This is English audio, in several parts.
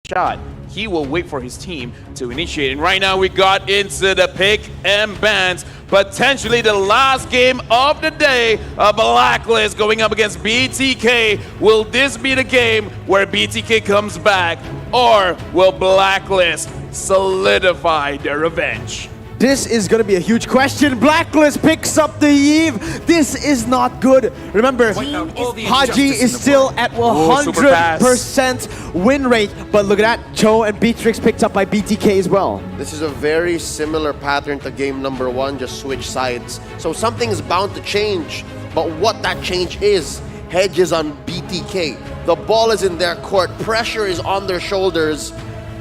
shot, he will wait for his team to initiate. And right now we got into the pick and bans. Potentially the last game of the day, a Blacklist going up against BTK. Will this be the game where BTK comes back, or will Blacklist solidify their revenge? This is going to be a huge question. Blacklist picks up the Eve. This is not good. Remember, Haji is still at 100% win rate. But look at that. Joe and Beatrix picked up by BTK as well. This is a very similar pattern to game number 1, just switch sides. So something is bound to change. But what that change is, Hedge is on BTK. The ball is in their court. Pressure is on their shoulders.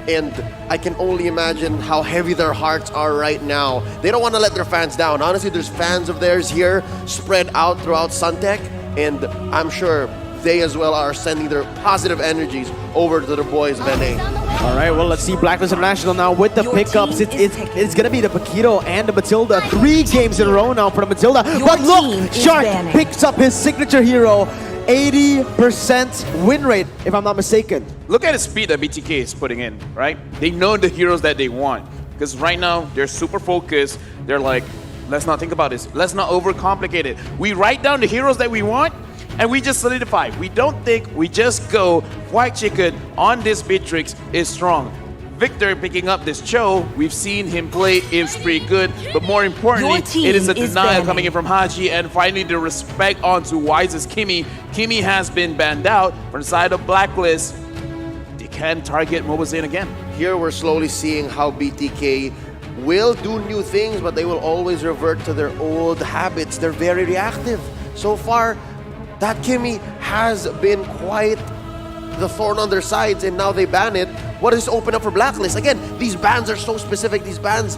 And I can only imagine how heavy their hearts are right now. They don't want to let their fans down. Honestly, there's fans of theirs here spread out throughout Suntec, and I'm sure they as well are sending their positive energies over to the boys, Bene. All right, well, let's see Blacklist International now with the pickups. It's going to be the Paquito and the Matilda. 3 games in a row now for the Matilda. But look, Shark picks up his signature hero. 80% win rate, if I'm not mistaken. Look at the speed that BTK is putting in, right? They know the heroes that they want. Because right now, they're super focused. They're like, let's not think about this. Let's not overcomplicate it. We write down the heroes that we want, and we just solidify. We don't think, we just go. White Chicken on this Beatrix is strong. Victor picking up this Cho, we've seen him play, it's pretty good, but more importantly, it is a denial coming in from Haji, and finally the respect onto Wise's Kimmy. Kimmy has been banned out from the side of Blacklist. They can target Mobazin again. Here we're slowly seeing how BTK will do new things, but they will always revert to their old habits. They're very reactive. So far, that Kimmy has been quite the thorn on their sides, and now they ban it. What does this open up for Blacklist? Again, these bans are so specific. These bans,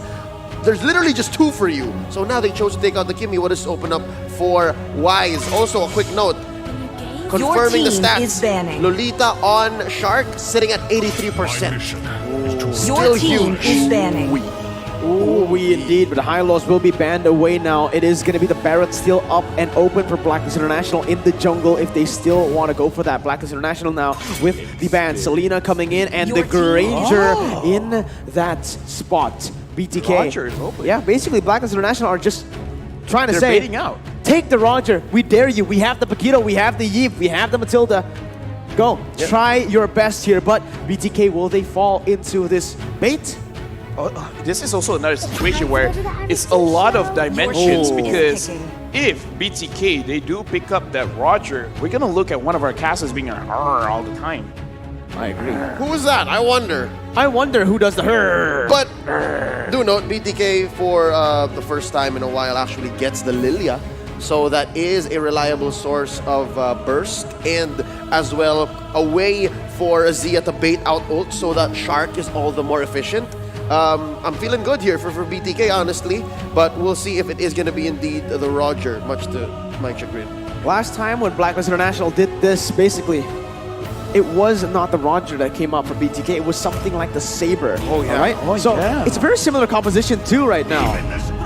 there's literally just 2 for you. So now they chose to take out the Kimmy. What does this open up for Wise? Also, a quick note, confirming the stats. Lolita on Shark, sitting at 83%. Still huge. Is banning. Ooh, we indeed, but the high lows will be banned away now. It is going to be the Barrett still up and open for Blacklist International in the jungle if they still want to go for that. Blacklist International now with the ban. Selena coming in and the Granger in that spot. BTK. Roger is open. Yeah, basically Blacklist International are just trying to They're say, baiting out. Take the Roger. We dare you. We have the Paquito. We have the Yves. We have the Matilda. Go. Yep. Try your best here. But BTK, will they fall into this bait? This is also another situation where it's a lot of dimensions, because if BTK, they do pick up that Roger, we're going to look at one of our casters being a "Rrr" all the time. I agree. Who is that? I wonder. I wonder who does the her. But do note, BTK for the first time in a while actually gets the Lilia. So that is a reliable source of burst, and as well a way for Zia to bait out ult so that Shark is all the more efficient. I'm feeling good here for BTK, honestly, but we'll see if it is going to be indeed the Roger, much to my chagrin. Last time when Blacklist International did this, basically, it was not the Roger that came out for BTK. It was something like the Saber. Oh, yeah. Right? Oh, so yeah. it's a very similar composition too right now.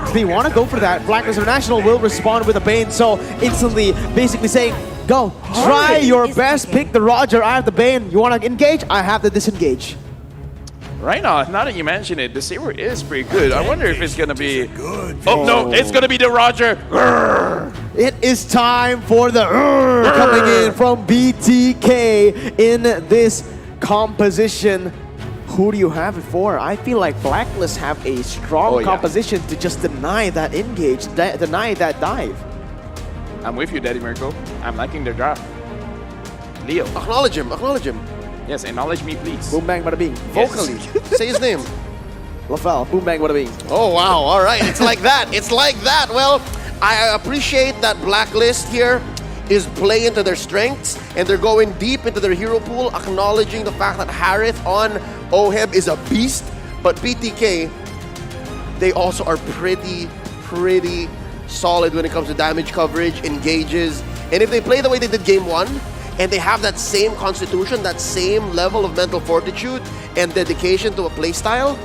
If they want to go for that, Blacklist International will respond with a Bane. So instantly, basically saying, go, try your best, pick the Roger. I have the Bane. You want to engage? I have the disengage. Right now that you mention it, the Saber is pretty good. I wonder if it's going to be... Oh, no, it's going to be the Roger. Rrr. It is time for the coming in from BTK in this composition. Who do you have it for? I feel like Blacklist have a strong composition to just deny that engage, deny that dive. I'm with you, Daddy Mirko. I'm liking their draft. Leo. Acknowledge him, acknowledge him. Yes, acknowledge me, please. Boom bang bada bing. Vocally. Say his name. LaFell, boom bang bada bing. Oh, wow. All right. It's like that. It's like that. Well, I appreciate that Blacklist here is playing to their strengths, and they're going deep into their hero pool, acknowledging the fact that Harith on Oheb is a beast, but BTK, they also are pretty solid when it comes to damage coverage, engages, and if they play the way they did game 1, and they have that same constitution, that same level of mental fortitude and dedication to a playstyle,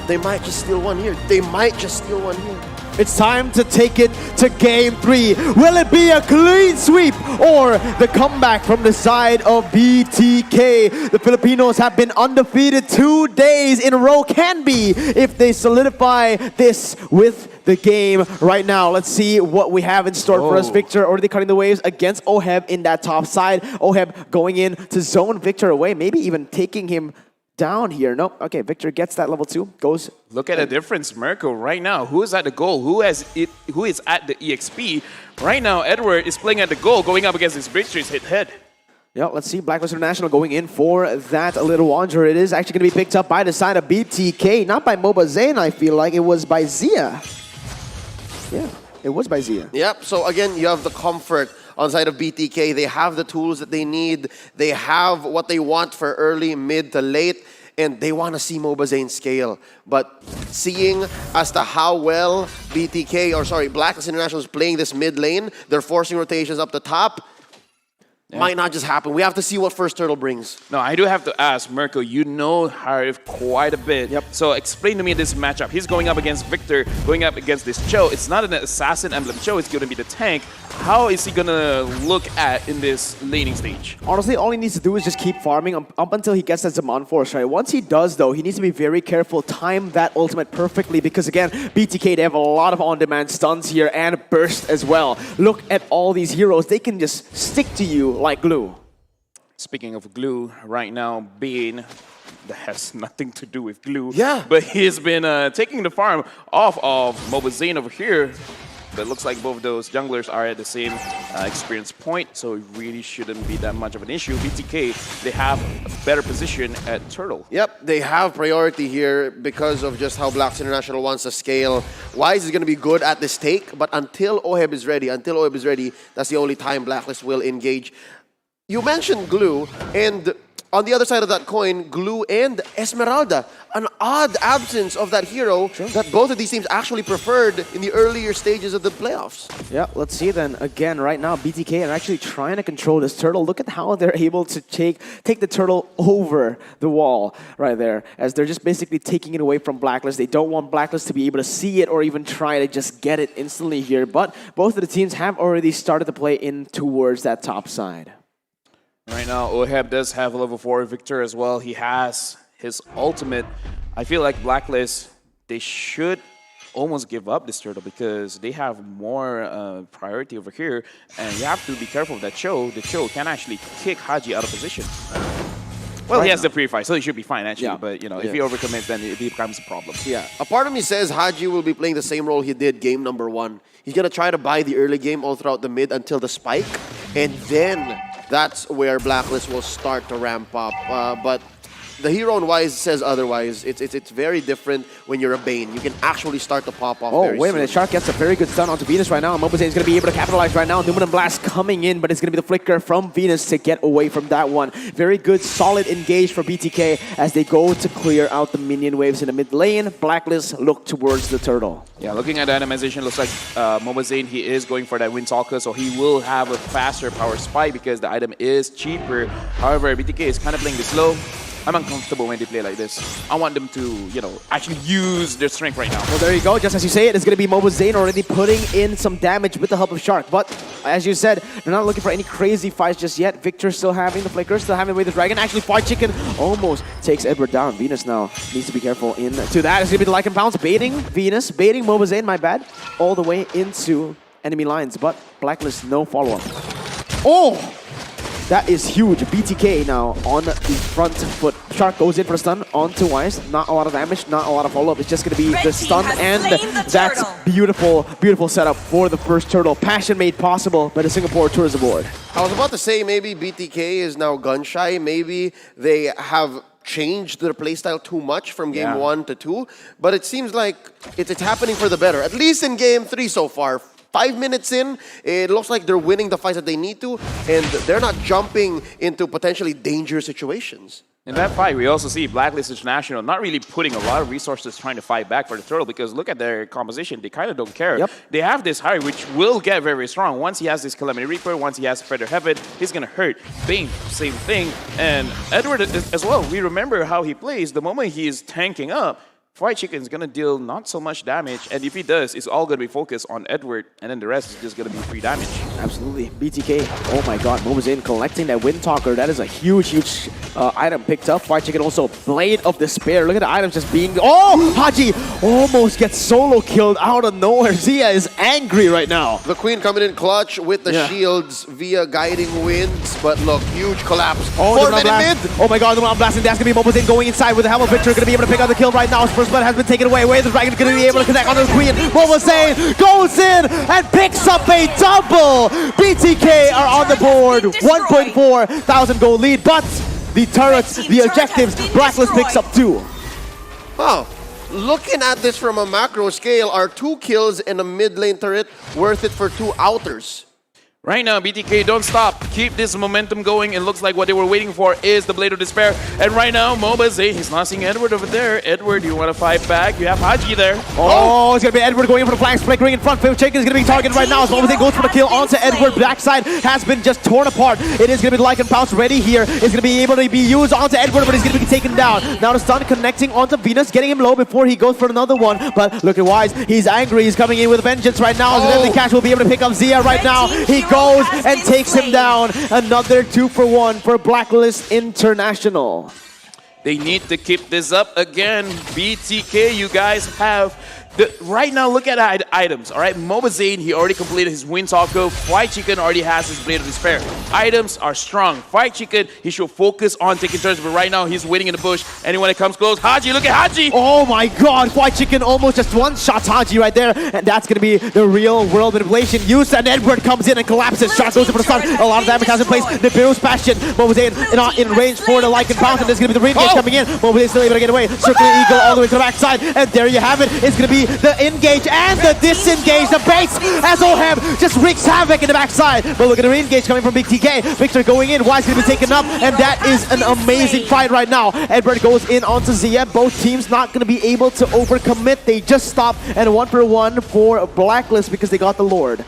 they might just steal one here. They might just steal one here. It's time to take it to game 3. Will it be a clean sweep or the comeback from the side of BTK? The Filipinos have been undefeated 2 days in a row. Can be if they solidify this with the game right now. Let's see what we have in store for us. Victor already cutting the waves against Oheb in that top side. Oheb going in to zone Victor away, maybe even taking him down here. Nope. Okay, Victor gets that level 2. Goes. Look at the difference, Mirko, right now. Who is at the goal? Who is at the EXP? Right now, Edward is playing at the goal, going up against his Bridgestreet's hit head. Yeah, let's see. BLACKLIST International going in for that little wanderer. It is actually going to be picked up by the side of BTK. Not by Mobazane, I feel like. It was by Zia. Yeah, it was by Zia. Yep, so again, you have the comfort on the side of BTK. They have the tools that they need. They have what they want for early, mid to late. And they want to see Mobazane scale. But seeing as to how well BLACKLIST International is playing this mid lane, they're forcing rotations up the top. Might not just happen. We have to see what first turtle brings. No, I do have to ask, Mirko, you know Harif quite a bit. Yep. So explain to me this matchup. He's going up against Victor, going up against this Cho. It's not an assassin emblem Cho, it's going to be the tank. How is he going to look at in this laning stage? Honestly, all he needs to do is just keep farming up until he gets that Zaman Force, right? Once he does, though, he needs to be very careful, time that ultimate perfectly, because again, BTK, they have a lot of on-demand stuns here and burst as well. Look at all these heroes. They can just stick to you like glue. Speaking of glue, right now, Bane, that has nothing to do with glue. Yeah. But he's been taking the farm off of Mobazane over here. But it looks like both those junglers are at the same experience point, so it really shouldn't be that much of an issue. BTK, they have a better position at Turtle. Yep, they have priority here because of just how BLACKLIST International wants to scale. Wise is going to be good at this take, but until Oheb is ready, that's the only time BLACKLIST will engage. You mentioned glue, and on the other side of that coin, Glue and Esmeralda. An odd absence of that hero that both of these teams actually preferred in the earlier stages of the playoffs. Yeah, let's see then. Again, right now, BTK are actually trying to control this turtle. Look at how they're able to take the turtle over the wall right there, as they're just basically taking it away from BLACKLIST. They don't want BLACKLIST to be able to see it or even try to just get it instantly here. But both of the teams have already started to play in towards that top side. Right now, Oheb does have a level 4 Victor as well. He has his ultimate. I feel like BLACKLIST, they should almost give up this turtle because they have more priority over here. And you have to be careful of that Cho. The Cho can actually kick Haji out of position. Well, he has the purify, so he should be fine actually. Yeah. But if he overcommits, then it becomes a problem. Yeah, a part of me says Haji will be playing the same role he did game number 1. He's going to try to buy the early game all throughout the mid until the spike. And then that's where BLACKLIST will start to ramp up. But the hero on Wise says otherwise. It's very different when you're a Bane. You can actually start to pop off very wait a minute. soon. Shark gets a very good stun onto Venus right now. Mobazane is going to be able to capitalize right now. Numinum Blast coming in, but it's going to be the flicker from Venus to get away from that one. Very good, solid engage for BTK as they go to clear out the minion waves in the mid lane. BLACKLIST look towards the turtle. Yeah, looking at the animation, looks like Mobazane, he is going for that Windtalker, so he will have a faster power spike because the item is cheaper. However, BTK is kind of playing this low. I'm uncomfortable when they play like this. I want them to, actually use their strength right now. Well, there you go. Just as you say it's going to be Mobazane already putting in some damage with the help of Shark. But as you said, they're not looking for any crazy fights just yet. Victor still having the flicker, still having away the dragon. Actually, Fire Chicken almost takes Edward down. Venus now needs to be careful into that. It's going to be the Lycan Pounce baiting Venus, baiting Mobazane, my bad, all the way into enemy lines. But BLACKLIST, no follow-up. Oh! That is huge. BTK now on the front foot. Shark goes in for a stun onto Wise. Not a lot of damage, not a lot of follow-up. It's just going to be the stun, and that's beautiful, beautiful setup for the first turtle. Passion made possible by the Singapore Tourism Board. I was about to say maybe BTK is now gun-shy. Maybe they have changed their playstyle too much from game 1 to 2. But it seems like it's happening for the better, at least in game 3 so far. 5 minutes in, it looks like they're winning the fights that they need to, and they're not jumping into potentially dangerous situations. In that fight, we also see BLACKLIST International not really putting a lot of resources trying to fight back for the turtle because look at their composition. They kind of don't care. Yep. They have this Harry, which will get very strong. Once he has this Calamity Reaper, once he has Feather Heaven, he's going to hurt. Bane, same thing. And Edward as well. We remember how he plays. The moment he is tanking up, Fried Chicken is going to deal not so much damage, and if he does, it's all going to be focused on Edward, and then the rest is just going to be free damage. Absolutely. BTK, oh my god, moves in, collecting that Wind Talker. That is a huge item picked up. Fried Chicken also, Blade of Despair. Look at the items just being... Oh! Haji almost gets solo killed out of nowhere. Zia is angry right now. The Queen coming in clutch with the shields via Guiding Winds, but look, huge collapse. Oh, 4 minute mid! Oh my god, the blasting. That's going to be Mobizen going inside with the Helmet Victor. Going to be able to pick up the kill right now. His first blood has been taken away. Where the Dragon going to be able to connect on the Queen. Mobizen goes in and picks up a double. BTK are on the board. 1.4 thousand gold lead, but the turrets, the objectives, BLACKLIST picks up 2. Wow. Looking at this from a macro scale, are 2 kills in a mid lane turret worth it for 2 outers? Right now, BTK, don't stop. Keep this momentum going. It looks like what they were waiting for is the Blade of Despair. And right now, Mobizen, he's not seeing Edward over there. Edward, you want to fight back? You have Haji there. Oh, it's going to be Edward going in for the flanks, flickering in front. Phil Chicken is going to be targeted right now. As Mobizen goes for the kill onto Edward. Backside has been just torn apart. It is going to be the Lycan Pounce ready here. It's going to be able to be used onto Edward, but he's going to be taken down. Now the stun connecting onto Venus, getting him low before he goes for another one. But look at Wise. He's angry. He's coming in with vengeance right now. And then the Cash will be able to pick up Zia right now. He goes and takes him down. Another 2-for-1 for BLACKLIST International. They need to keep this up again. BTK, you guys have... right now, look at items, all right? Mobizen, he already completed his Wind Talker. Fried Chicken already has his Blade of Despair. Items are strong. Fried Chicken, he should focus on taking turns, but right now, he's waiting in the bush. And when it comes close, Haji, look at Haji! Oh my god, Fried Chicken almost just one-shots Haji right there. And that's going to be the real-world manipulation used. And Edward comes in and collapses. Shot goes in for the stun. A lot of damage has in place. Nibiru's Bastion. Mobizen in range for the Lycan Pounce. And there's going to be the re-engage coming in. Mobizen still able to get away. Circling Eagle all the way to the backside. And there you have it. It's going to be the engage and the disengage, the baits as Oheb just wreaks havoc in the backside. But look at the re-engage coming from BTK. Victor going in, Wise going to be taken up, and that is an amazing fight right now. Edward goes in onto Zia. Both teams not going to be able to overcommit. They just stop, and 1-for-1 for BLACKLIST because they got the Lord.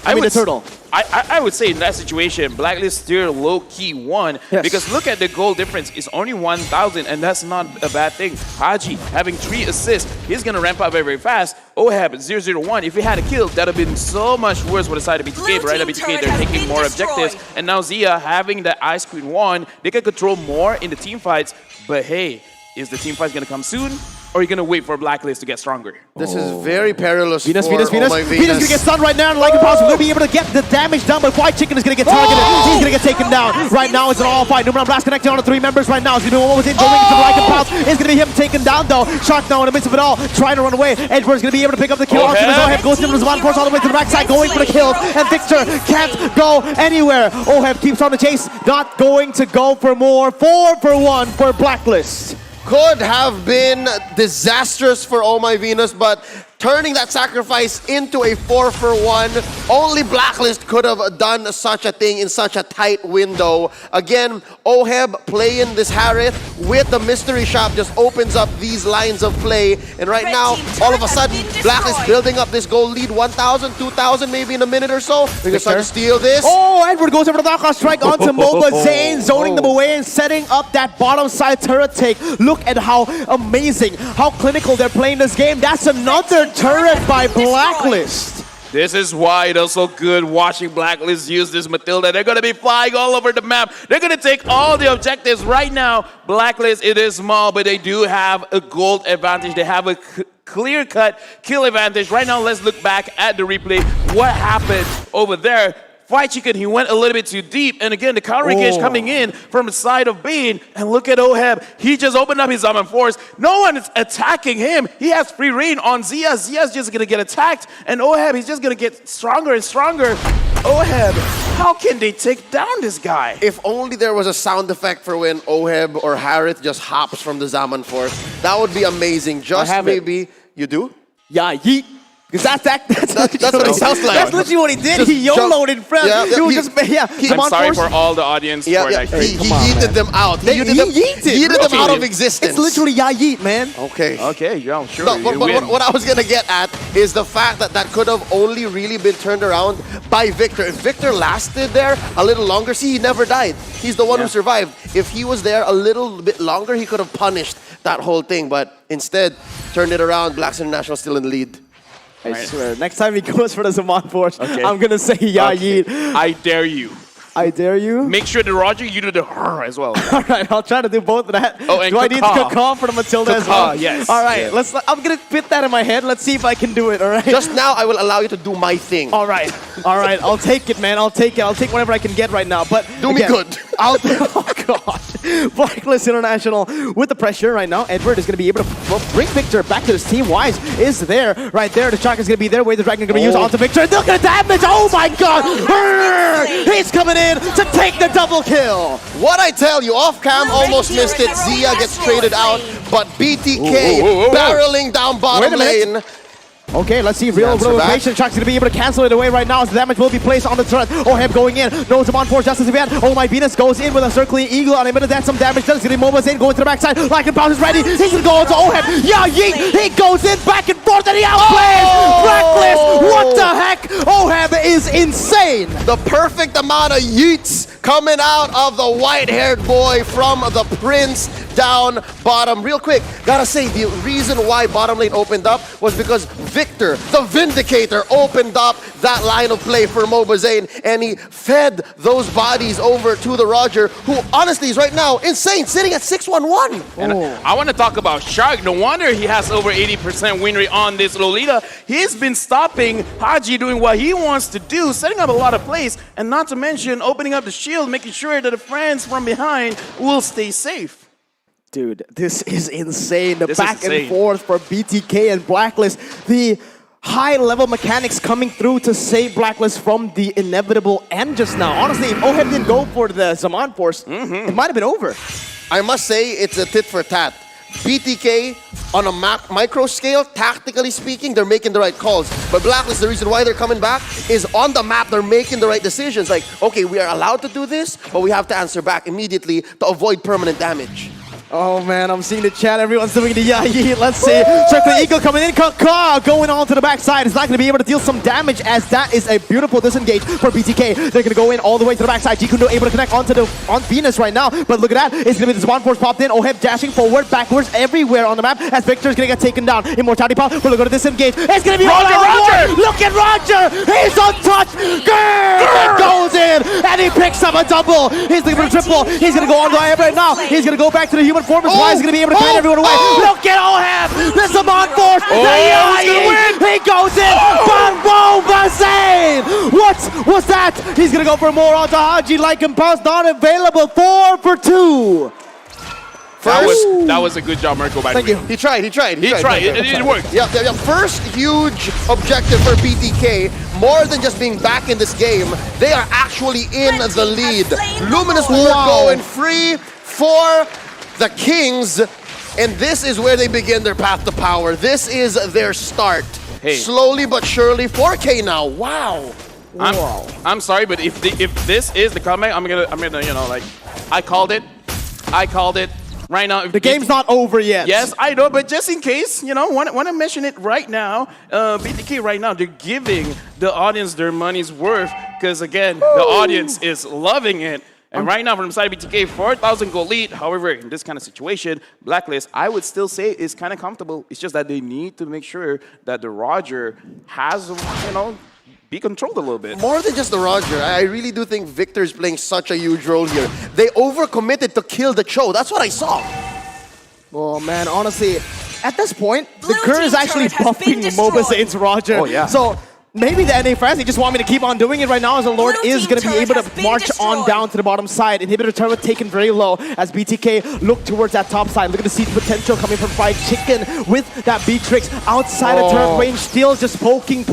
I mean the turtle. I would say in that situation, BLACKLIST still low-key won because look at the goal difference. It's only 1,000, and that's not a bad thing. Haji having 3 assists, he's going to ramp up very, very fast. Oheb 0-0-1, if he had a kill, that would have been so much worse for the side of BTK. But right now, BTK, they're taking more objectives. And now Zia having the Ice Queen 1, they can control more in the team fights. But hey, is the team fight going to come soon? Or are you going to wait for BLACKLIST to get stronger? This is very perilous Venus for Venus going to get stunned right now, and Lycan Pounce will be able to get the damage done, but Fried Chicken is going to get targeted. He's going to get taken down. Right now, it's an all-fight. Numeron Blast connecting on the 3 members right now. It's going to be one within going into the Lycan Pounce. It's going to be him taken down, though. Shark now in the midst of it all, trying to run away. Edward's going to be able to pick up the kill. Oheb goes into the Zaman Force all the way to the backside, going for the kill, and Victor can't go anywhere. Oheb keeps on the chase, not going to go for more. 4-for-1 for BLACKLIST. Could have been disastrous for Oh My Venus, but turning that sacrifice into a 4-for-1, only BLACKLIST could have done such a thing in such a tight window. Again, Oheb playing this Harith with the mystery shop just opens up these lines of play. And right now, all of a sudden, BLACKLIST building up this goal lead, 1,000, 2,000 maybe in a minute or so. They're going to start to steal this. Oh, Edward goes over the knockout strike onto Mobizen, zoning them away and setting up that bottom side turret take. Look at how amazing, how clinical they're playing this game. That's another turret by BLACKLIST. This is why it is so good watching BLACKLIST use this Matilda. They're going to be flying all over the map. They're going to take all the objectives right now. BLACKLIST, it is small, but they do have a gold advantage. They have a clear-cut kill advantage. Right now, let's look back at the replay. What happened over there? Fried Chicken, he went a little bit too deep. And again, the counter engage coming in from the side of Bane. And look at Oheb. He just opened up his Zaman Force. No one is attacking him. He has free reign on Zia. Zia's just going to get attacked. And Oheb, he's just going to get stronger and stronger. Oheb, how can they take down this guy? If only there was a sound effect for when Oheb or Harith just hops from the Zaman Force. That would be amazing. Just maybe... You do? Yeah, yeet. Because that's what it sounds like. That's literally what he did. Just he YOLO'd in front. Yeah, he was he- just, yeah. I'm Zamon sorry Force- for all the audience Yeah, for yeah. that. He Come on, yeeted man. them out. He They- yeeted he them, yeeted. yeeted them out of Rotated. existence. It's literally ya yeet, man. Okay. Okay, yeah, sure. No, you but win. what I was gonna get at is the fact that that could have only really been turned around by Victor. If Victor lasted there a little longer, see, he never died. He's the one who survived. If he was there a little bit longer, he could have punished that whole thing. But instead, turned it around. Blacks International still in the lead. I swear, next time he goes for the Zamon Force, Okay. I'm gonna say ya Okay. yeet. I dare you. I dare you. Make sure the Roger, you do the as well. All right, I'll try to do both of that. Oh, and do I need to caw. caw for the Matilda as Caw, well? yes. All right, Yeah. I'm gonna fit that in my head. Let's see if I can do it. All right. Just now, I will allow you to do my thing. All right. All right. I'll take it, man. I'll take it. I'll take whatever I can get right now. But Do me again, good. Oh God. Blacklist International with the pressure right now. Edward is going to be able to bring Victor back to his team. Wise is there, right there. The Chaka is going to be there. Where the Dragon is going to be used onto Victor. Look at the damage. Oh my God. He's coming in to take the double kill. What I tell you, off cam almost missed it. Zia gets traded out, but BTK barreling down bottom Wait a minute. lane. Okay, let's see. Real Answer back. rotation. Shark's going to be able to cancel it away right now as the damage will be placed on the turret. Oheb going in. No Zamon Force just as event. Oh my Venus goes in with a circling eagle on him. That's some damage. That's going to be Moba's in. Going to the backside. Like and Bounce is ready. He's going to go into Oheb. Yeah, yeet. He goes in back and forth and he outplays. Blacklist. What the heck? Oheb is insane. The perfect amount of yeets coming out of the white-haired boy from the Prince down bottom. Real quick, gotta say, the reason why bottom lane opened up was because Victor, the Vindicator, opened up that line of play for Mobazane, and he fed those bodies over to the Roger, who honestly is right now insane, sitting at 6-1-1. And I want to talk about Shark. No wonder he has over 80% win rate on this Lolita. He's been stopping Haji doing what he wants to do, setting up a lot of plays, and not to mention opening up the shield, making sure that the friends from behind will stay safe. Dude, this is insane. The This is back and insane. forth for BTK and Blacklist. The high-level mechanics coming through to save Blacklist from the inevitable end just now. Honestly, if Oheb didn't go for the Zamon Force, it might have been over. I must say, it's a tit for tat. BTK, on a micro scale, tactically speaking, they're making the right calls. But Blacklist, the reason why they're coming back is on the map, they're making the right decisions. Like, okay, we are allowed to do this, but we have to answer back immediately to avoid permanent damage. Oh man, I'm seeing the chat. Everyone's doing the yay. Let's see. Circle Eagle coming in. Kaka going on to the backside. Is not going to be able to deal some damage as that is a beautiful disengage for BTK. They're going to go in all the way to the backside. Jikundo able to connect on Venus right now. But look at that. It's going to be the Zamon Force popped in. Oheb dashing forward, backwards, everywhere on the map as Victor's going to get taken down. Immortality pop. But look at the disengage. It's going to be Roger! Look at Roger. He's untouched. Grrr! Goes in and he picks up a double. He's looking for a triple. He's going to go on the right now. He's going to go back to the human form. Why is he going to be able to find everyone away? Look at Oheb! The Zamon Force! He goes in! Bamboo What was that? He's going to go for more onto Haji. Like and Pounce not available. 4 for 2. That was a good job, Mirko, by the way. Thank you. He tried. He tried. It worked. Yeah. First huge objective for BTK, more than just being back in this game, they are actually in the lead. Luminous Ward going free for the Kings, and this is where they begin their path to power. This is their start. Hey. Slowly but surely, 4K now. Wow. I'm sorry, but if this is the comeback, I'm gonna like, I called it. Right now, if The game's not over yet. Yes, I know, but just in case, want to mention it right now. BTK right now, they're giving the audience their money's worth because again, the audience is loving it. And right now, from the side of BTK, 4,000 gold lead. However, in this kind of situation, Blacklist, I would still say is kind of comfortable. It's just that they need to make sure that the Roger has, be controlled a little bit. More than just the Roger, I really do think Victor's playing such a huge role here. They overcommitted to kill the Cho. That's what I saw. Oh man, honestly, at this point, the Blue Kerr is team actually turret has been buffing destroyed. Mobazane's Roger. Oh, yeah. So Maybe the NA fans, they just want me to keep on doing it right now as the Lord is going to be able to march on down to the bottom side. Inhibitor turret taken very low as BTK look towards that top side. Look at the seed potential coming from Fried Chicken with that Beatrix outside of turret range, still just poking.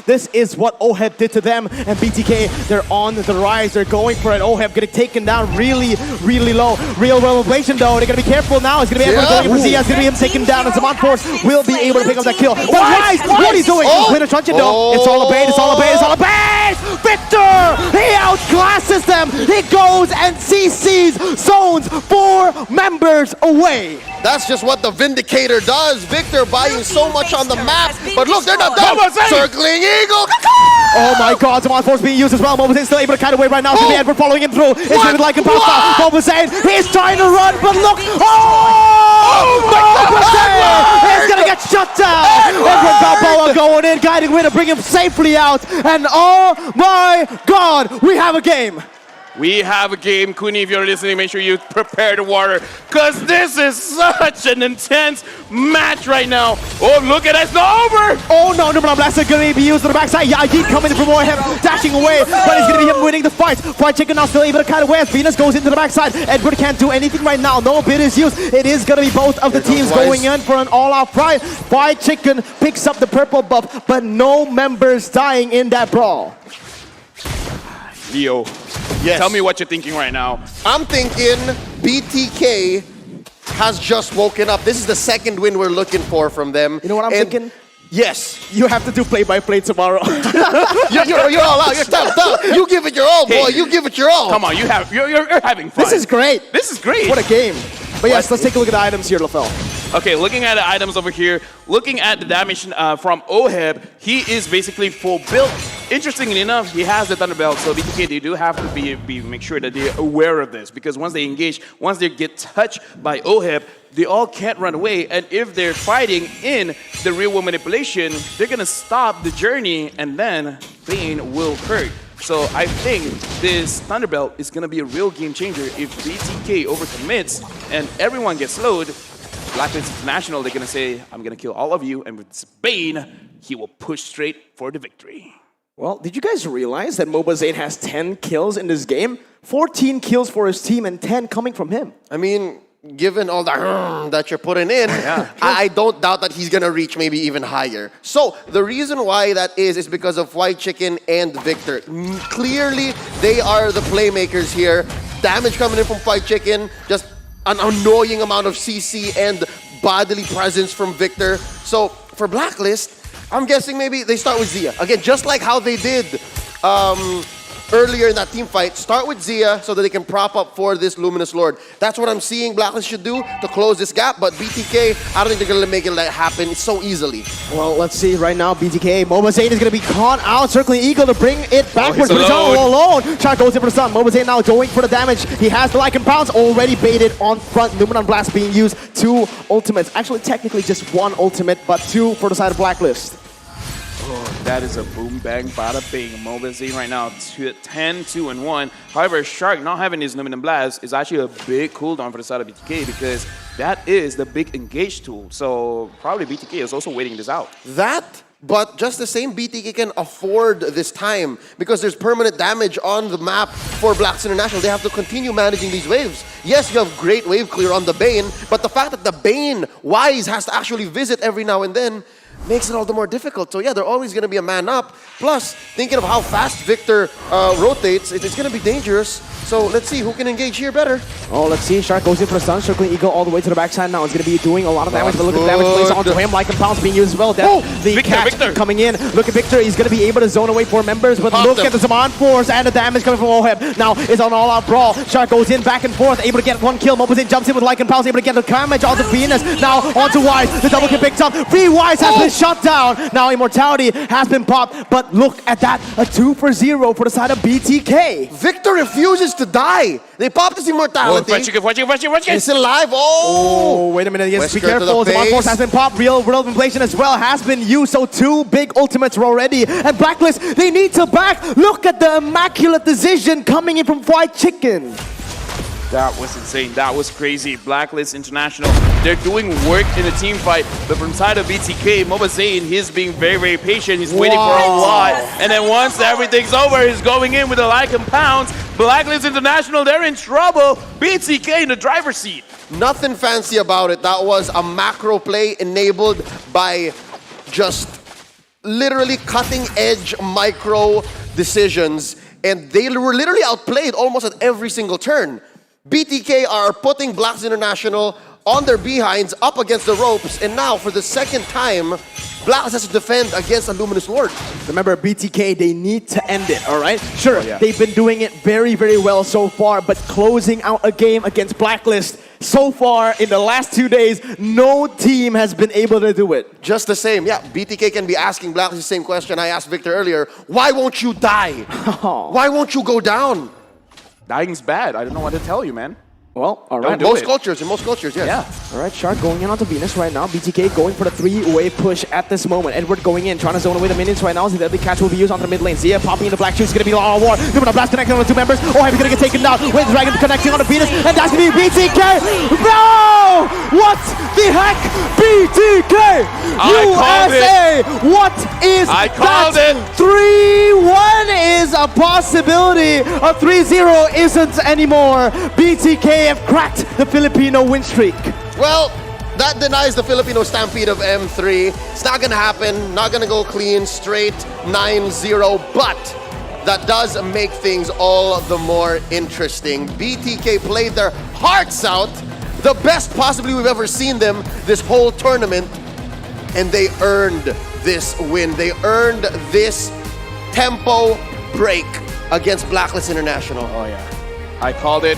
This is what OHEB did to them, and BTK, they're on the rise. They're going for it. OHEB getting taken down really low. Real revelation though, they're going to be careful now. It's going to be everyone going for Zia. It's going to be him taken down, and Zaman Force will be able to pick up that kill. But Wise, what he's doing? Winner Truncheon though. It's all a bait. Victor! He outclasses them. He goes and CCs zones 4 members away. That's just what the Vindicator does. Victor buying so much on the map. But look, they're not done. Circling Eagle. Oh my god, Zaman Force being used as well. Mobazane still able to kite away right now. Oh. We're following him through. It's going to be like a power style. Mobazane, he's trying to run, but look. Mobazane is going to get shut down. Edward Balboa going in, guiding Winner, bring him safely out. And oh my god, we have a game. We have a game. Kuni, if you're listening, make sure you prepare the water, because this is such an intense match right now. Oh, look at it, it's not over. Oh no, Number Blast is going to be used on the backside. Yayi coming from Warhead, dashing away, but it's going to be him winning the fight. Fried Chicken now still able to cut away as Venus goes into the backside. Edward can't do anything right now. No bid is used. It is going to be both of the teams going in for an all-out fight. Fried Chicken picks up the purple buff, but no members dying in that brawl. Leo, yes. Tell me what you're thinking right now. I'm thinking BTK has just woken up. This is the second win we're looking for from them. You know what I'm thinking? Yes. You have to do play-by-play tomorrow. you're all out. You're tough. You give it your all, boy. Hey. You give it your all. Come on, you're having fun. This is great. This is great. What a game. But yes, let's take a look at the items here, LaFell. Okay, looking at the items over here, looking at the damage from OHEB, he is basically full build. Interestingly enough, he has the Thunder Belt, so BTK, they do have to make sure that they're aware of this, because once they engage, once they get touched by OHEB, they all can't run away, and if they're fighting in the real world manipulation, they're gonna stop the journey, and then Bane will hurt. So I think this Thunder Belt is going to be a real game changer if BTK overcommits and everyone gets slowed. BLACKLIST International, they're going to say, I'm going to kill all of you, and with Bane, he will push straight for the victory. Well, did you guys realize that Mobazane has 10 kills in this game? 14 kills for his team and 10 coming from him. I mean, given all that you're putting in, I don't doubt that he's going to reach maybe even higher. So the reason why that is because of Fried Chicken and Victor. Clearly, they are the playmakers here. Damage coming in from Fried Chicken, just an annoying amount of CC and bodily presence from Victor. So for BLACKLIST, I'm guessing maybe they start with Zia. Again, just like how they did earlier in that team fight, start with Zia so that they can prop up for this Luminous Lord. That's what I'm seeing BLACKLIST should do to close this gap, but BTK, I don't think they're going to make it happen so easily. Well, let's see right now, BTK. Mobazane is going to be caught out, circling Eagle to bring it backwards. But all alone. Shot goes in for the stun. Mobazane now going for the damage. He has the Lycan Pounce already baited on front. Numenon Blast being used. 2 ultimates. Actually, technically just 1 ultimate, but 2 for the side of BLACKLIST. Oh, that is a boom bang bada bing. Mobazane right now 10, 2, and 1. However, Shark not having his Numenon Blast is actually a big cooldown for the side of BTK, because that is the big engage tool. So probably BTK is also waiting this out. That, but just the same, BTK can afford this time because there's permanent damage on the map for BLACKLIST International. They have to continue managing these waves. Yes, you have great wave clear on the Bane, but the fact that the Bane Wise has to actually visit every now and then makes it all the more difficult. So yeah, they're always going to be a man up. Plus, thinking of how fast Victor rotates, it's going to be dangerous. So let's see who can engage here better. Oh, let's see. Shark goes in for the stun, circling Eagle all the way to the backside now. It's going to be doing a lot of damage, but look at the damage plays onto him. Lycan Pounce being used as well. The Victor coming in. Look at Victor. He's going to be able to zone away 4 members, but look at the Zaman Force and the damage coming from OHEB. Now is on all-out brawl. Shark goes in back and forth, able to get 1 kill. Mobazane jumps in with Lycan Pounce, able to get the damage onto Venus. Now onto Wise. The double kill picked up. Wise has been shut down. Now Immortality has been popped, but look at that. A 2 for 0 for the side of BTK. Victor refuses to die. They popped his Immortality. He's still alive. Oh, wait a minute. Yes, be careful. Zaman Force has been popped. Real world inflation as well has been used. So 2 big ultimates were already. And BLACKLIST, they need to back. Look at the immaculate decision coming in from Fried Chicken. That was insane. That was crazy. Blacklist International, they're doing work in a team fight, but from side of BTK, Mobazain, he's being very, very patient. He's waiting for a lot. And then once everything's over, he's going in with the like and pounds. Blacklist International, they're in trouble. BTK in the driver's seat. Nothing fancy about it. That was a macro play enabled by just literally cutting edge micro decisions. And they were literally outplayed almost at every single turn. BTK are putting Blacklist International on their behinds up against the ropes, and now for the second time, Blacklist has to defend against a Luminous Lord. Remember, BTK, they need to end it, all right? Sure, they've been doing it very, very well so far, but closing out a game against Blacklist so far in the last 2 days, no team has been able to do it. Just the same, yeah, BTK can be asking Blacklist the same question I asked Victor earlier. Why won't you die? Why won't you go down? Dying's bad. I don't know what to tell you, man. Well, all right. Don't do Most it. cultures, in most cultures, yes. Yeah. All right, Shark going in onto Venus right now. BTK going for the three-way push at this moment. Edward going in, trying to zone away the minions right now. The deadly catch will be used onto the mid lane. Zia popping in the black shoes. It's going to be all war. Doing a blast connecting on the two members. Oh, Heavy going to get taken down. Wait, Dragon connecting on the Venus. And that's going to be BTK. No! What the heck? BTK! USA! What is I called that? it. 3-1 is a possibility. A 3-0 isn't anymore. BTK have cracked the Filipino win streak. Well, that denies the Filipino stampede of M3. It's not gonna happen, not gonna go clean, straight 9-0, but that does make things all the more interesting. BTK played their hearts out, the best possibly we've ever seen them this whole tournament, and they earned this win. They earned this tempo break against Blacklist International. Oh, yeah. I called it.